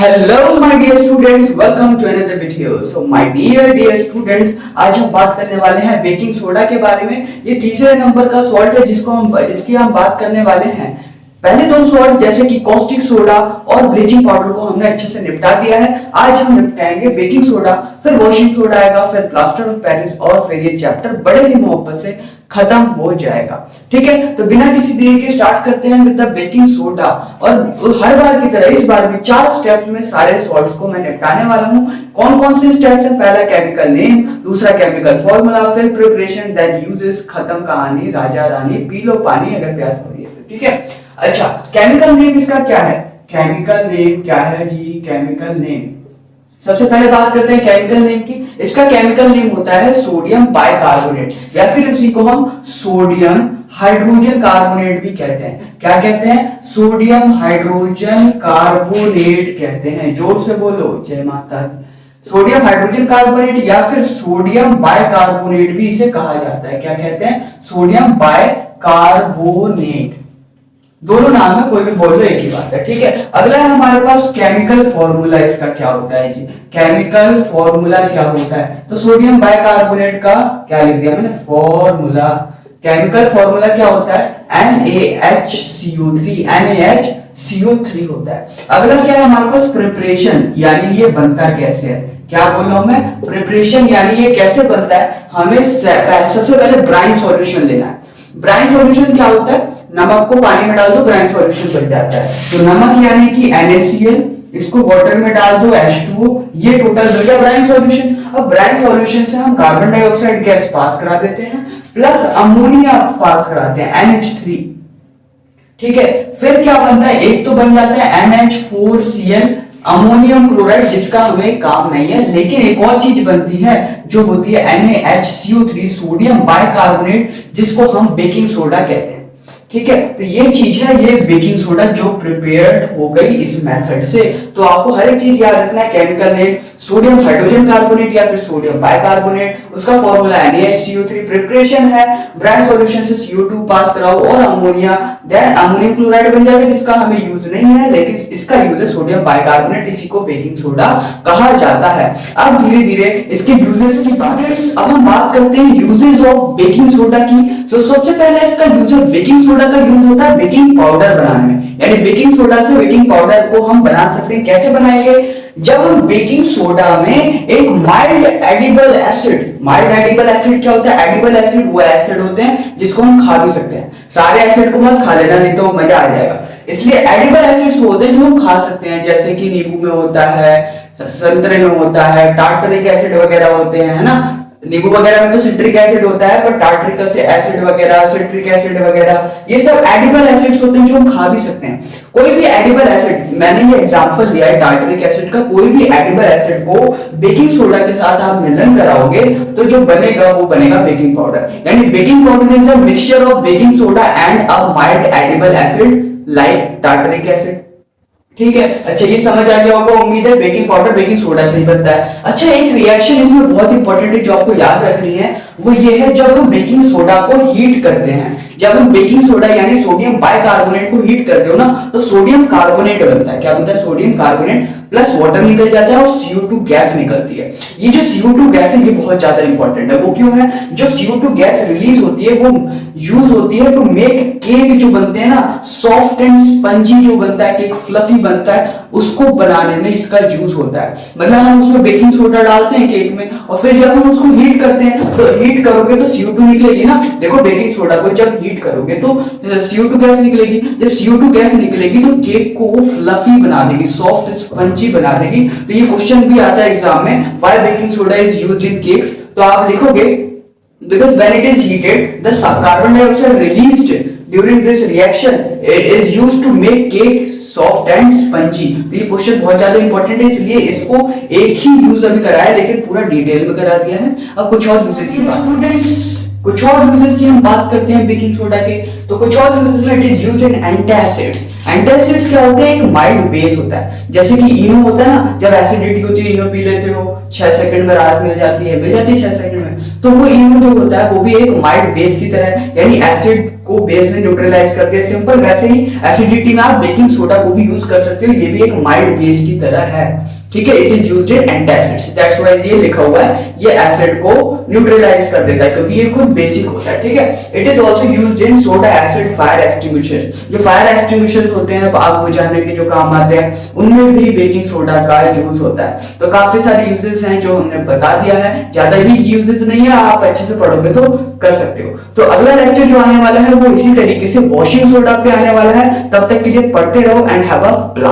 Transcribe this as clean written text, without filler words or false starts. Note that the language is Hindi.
Hello my dear students, welcome to another video. So my dear students, आज हम बात करने वाले हैं बेकिंग सोडा के बारे में। ये तीसरे नंबर का सॉल्ट है जिसकी हम बात करने वाले हैं। पहले दो सॉल्ट जैसे कि कॉस्टिक सोडा और ब्लीचिंग पाउडर को हमने अच्छे से निपटा दिया है। आज हम निपटाएंगे बेकिंग सोडा, फिर वॉशिंग सोडा आएगा, फिर प्लास्टर ऑफ पेरिस और फिर ये चैप्टर बड़े ही मोहब्बत से खत्म हो जाएगा। ठीक है, तो बिना किसी देरी के स्टार्ट करते हैं विद द बेकिंग सोडा। और हर बार की तरह इस बार भी 4 स्टेप्स में सारे सॉल्ट्स को मैं निपटाने वाला हूं। कौन कौन से स्टेप्स हैं? पहला केमिकल नेम, दूसरा केमिकल फॉर्मूला, फिर प्रिपरेशन, देन यूजेस, खत्म कहानी, राजा रानी, पी लो पानी अगर प्यास हो रही है तो। ठीक है, अच्छा केमिकल नेम इसका क्या है? केमिकल नेम क्या है जी? केमिकल नेम सबसे पहले बात करते हैं केमिकल नेम की। इसका केमिकल नेम होता है सोडियम बाइकार्बोनेट, या फिर उसी को हम सोडियम हाइड्रोजन कार्बोनेट भी कहते हैं। क्या कहते हैं? सोडियम हाइड्रोजन कार्बोनेट कहते हैं। जोर से बोलो, जय माता दी। सोडियम हाइड्रोजन कार्बोनेट या फिर सोडियम बाइकार्बोनेट भी इसे कहा जाता है। क्या कहते हैं? Sodium bicarbonate. दोनों नाम है, कोई भी बोल लो एक ही बात है। ठीक है, अगला है हमारे पास केमिकल फॉर्मूला। इसका क्या होता है जी? केमिकल फॉर्मूला क्या होता है? तो सोडियम बाइकार्बोनेट का क्या लिख दिया मैंने? फॉर्मूला। केमिकल फॉर्मूला क्या होता है? NaHCO3। NaHCO3 होता है। अगला क्या है हमारे पास? प्रिपरेशन, यानी ये बनता कैसे है। क्या बोल रहा हूं मैं? प्रिपरेशन यानी ये कैसे बनता है। हमें सबसे पहले ब्राइन सॉल्यूशन लेना है। ब्राइन सॉल्यूशन क्या होता है? नमक को पानी में डाल दो, ब्राइन सॉल्यूशन बन जाता है। तो नमक यानी कि NaCl, इसको वाटर में डाल दो H2O, ये टोटल हो गया ब्राइन सॉल्यूशन। अब ब्राइन सॉल्यूशन से हम कार्बन डाइऑक्साइड गैस पास करा देते हैं, प्लस अमोनिया पास कराते हैं NH3। ठीक है, फिर क्या बनता है? एक तो बन जाता है NH4Cl अमोनियम क्लोराइड, जिसका हमें काम नहीं है। लेकिन एक और चीज बनती है जो होती है NaHCO3 सोडियम बाइकार्बोनेट, जिसको हम बेकिंग सोडा कहते हैं। ठीक है, तो ये चीज है, ये बेकिंग सोडा जो प्रिपेयर्ड हो गई इस मेथड से। तो आपको हर एक चीज याद रखना है। Chemical name sodium hydrogen carbonate या फिर सोडियम बाइकार्बोनेट, उसका फॉर्मूला NaHCO3। प्रिपरेशन है ब्राइन सॉल्यूशन से CO2 पास कराओ और अमोनिया, देन अमोनियम क्लोराइड बन जाएगा, जिसका हमें यूज नहीं है, लेकिन इसका यूज है सोडियम बाइकार्बोनेट, इसी को बेकिंग सोडा कहा जाता है। अब धीरे धीरे इसके यूजेस की बात, अब हम बात करते हैं यूजेस ऑफ बेकिंग सोडा की। तो सबसे पहले इसका यूज है, बेकिंग सोडा का यूज होता है बेकिंग पाउडर बनाने में, यानी बेकिंग सोडा से बेकिंग पाउडर को हम बना सकते हैं। कैसे बनाएंगे? जब हम बेकिंग सोडा में एक माइल्ड एडिबल एसिड क्या होता है? एडिबल एसिड वो एसिड होते हैं जिसको हम खा भी सकते हैं। सारे एसिड को मत खा लेना, नहीं तो मजा आ जाएगा। इसलिए एडिबल एसिड्स वो होते हैं जो हम खा सकते हैं, जैसे कि नींबू में होता है, संतरे में होता है, टार्टरिक एसिड वगैरह होते हैं, है ना। नींबू वगैरह में तो सिट्रिक एसिड होता है, पर टार्टरिक एसिड वगैरह, सिट्रिक एसिड वगैरह, ये सब एडिबल एसिड्स होते हैं जो हम खा भी सकते हैं। कोई भी एडिबल एसिड, मैंने ये एग्जांपल दिया है टार्टरिक एसिड का, कोई भी एडिबल एसिड को बेकिंग सोडा के साथ आप मिलन कराओगे तो जो बनेगा वो बनेगा बेकिंग पाउडर। यानी baking powder is a mixture of baking soda and a mild edible acid like tartaric acid. ठीक है, अच्छा ये समझ आ गया होगा उम्मीद है। बेकिंग पाउडर बेकिंग सोडा से ही बनता है। अच्छा, एक रिएक्शन इसमें बहुत इंपॉर्टेंट है जो आपको याद रखनी है, वो ये है जब हम बेकिंग सोडा को हीट करते हैं। जब हम बेकिंग सोडा यानी सोडियम बाइकार्बोनेट को हीट करते हो ना, तो सोडियम कार्बोनेट बनता है। क्या बनता है? सोडियम कार्बोनेट प्लस वाटर निकल जाता है और CO2 गैस निकलती है। ये जो CO2 गैस है ये बहुत ज्यादा इंपॉर्टेंट है। वो क्यों है? जो CO2 गैस रिलीज होती है वो यूज होती है टू मेक केक जो बनते हैं ना, सॉफ्ट एंड स्पंजी जो बनता है, केक फ्लफी बनता है, उसको बनाने में इसका यूज होता है। मतलब हम उसमें बेकिंग सोडा डालते हैं केक में, और फिर जब हम उसको हीट करते हैं तो हीट करोगे तो CO2 निकलेगी ना। देखो बेकिंग सोडा को जब हीट करोगे तो CO2 गैस निकलेगी। जब CO2 गैस निकलेगी तो केक को फ्लफी बना देगी, सॉफ्ट स्पंजी बना देगी। तो ये क्वेश्चन भी आता है एग्जाम में, why baking soda is used in cakes. तो आप लिखोगे because when it is heated the carbon dioxide released during this reaction it is used to make cake soft and spongy। तो ये क्वेश्चन बहुत ज्यादा इंपॉर्टेंट है, इसलिए इसको एक ही यूज अभी कराया लेकिन पूरा डिटेल में करा दिया है। अब कुछ और यूजेस की हम बात करते हैं बेकिंग सोडा के। तो कुछ और यूजेस में it is used in antacids. Antacids क्या होते हैं? एक माइल्ड बेस होता है, जैसे कि इनो होता है ना, जब एसिडिटी होती है इनो पी लेते हो 6 सेकंड में राहत मिल जाती है 6 सेकंड में। तो वो इनो जो होता है वो भी एक माइल्ड बेस की तरह है, यानी एसिड को बेस में न्यूट्रलाइज करते हैं सिंपल। वैसे ही एसिडिटी में आप बेकिंग सोडा को भी यूज कर सकते हो, ये भी एक माइल्ड बेस की तरह है, ठीक है। It is used in antacids, that's why ये लिखा हुआ है, ये एसिड को न्यूट्रलाइज कर देता है क्योंकि ये खुद बेसिक होता है, ठीक है। It is also used in soda acid fire extinguishers, जो फायर एक्सटिंग्विशर्स होते हैं आग बुझाने के जो काम आते हैं, उनमें भी बेकिंग सोडा का यूज होता है। तो काफी सारे यूजेस हैं जो हमने बता दिया है, ज्यादा भी यूजेस नहीं है, आप अच्छे से पढ़ोगे तो कर सकते हो। तो अगला लेक्चर जो आने वाला है वो इसी तरीके से वॉशिंग सोडा पे आने वाला है। तब तक के लिए पढ़ते रहो एंड हैव अ ब्लास्ट।